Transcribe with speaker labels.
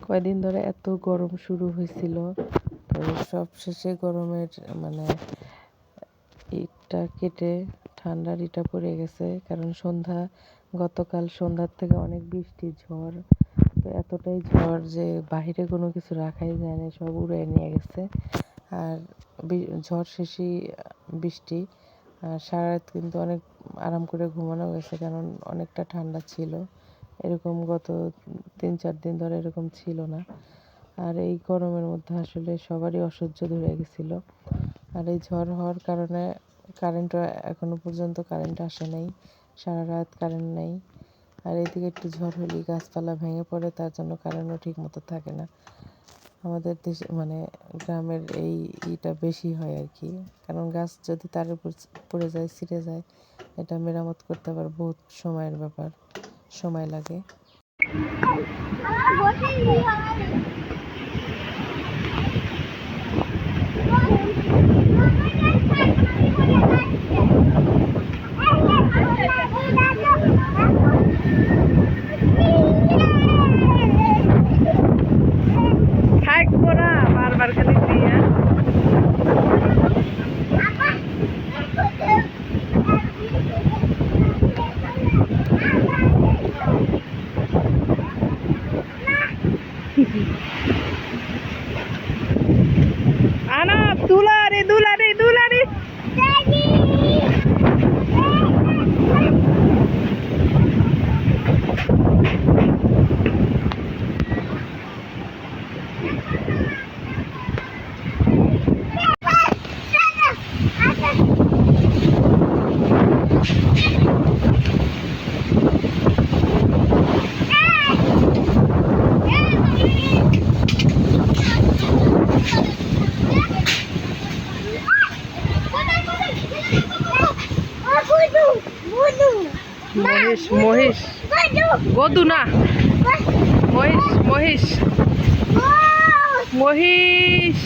Speaker 1: কয়দিন ধরে এত গরম শুরু হয়েছিল, তো সব শেষে গরমের মানে ইটটা কেটে ঠান্ডার ইটা পড়ে গেছে। কারণ গতকাল সন্ধ্যার থেকে অনেক বৃষ্টি ঝড়, তো এতটাই ঝড় যে বাহিরে কোনো কিছু রাখাই যায় না, সব উড়ে নিয়ে গেছে। আর ঝড় শেষেই বৃষ্টি। আর সারা রাত কিন্তু অনেক আরাম করে ঘুমানো গেছে, কারণ অনেকটা ঠান্ডা ছিল। এরকম গত 3-4 দিন ধরে এরকম ছিল না। আর এই গরমের মধ্যে আসলে সবারই অসহ্য ধরে গেছিলো। আর এই ঝড় হওয়ার কারণে কারেন্টও এখনো পর্যন্ত কারেন্ট আসে নাই, সারা রাত কারেন্ট নেই। আর এদিকে একটু ঝড় হলেই গাছপালা ভেঙে পড়ে, তার জন্য কারেন্টও ঠিক মতো থাকে না। আমাদের দেশে মানে গ্রামের ইটা বেশি হয় আর কি, কারণ গাছ যদি তার উপর পড়ে যায়, ছিঁড়ে যায়, এটা মেরামত করতে আবার বহুত সময়ের ব্যাপার, সময় লাগে। থাকবো না বারবার খালি দিয়া। আনা দুলারে দুলারে দুলারে মহিষ মহিষ গদু না, মহিষ মহিষ মহিষ।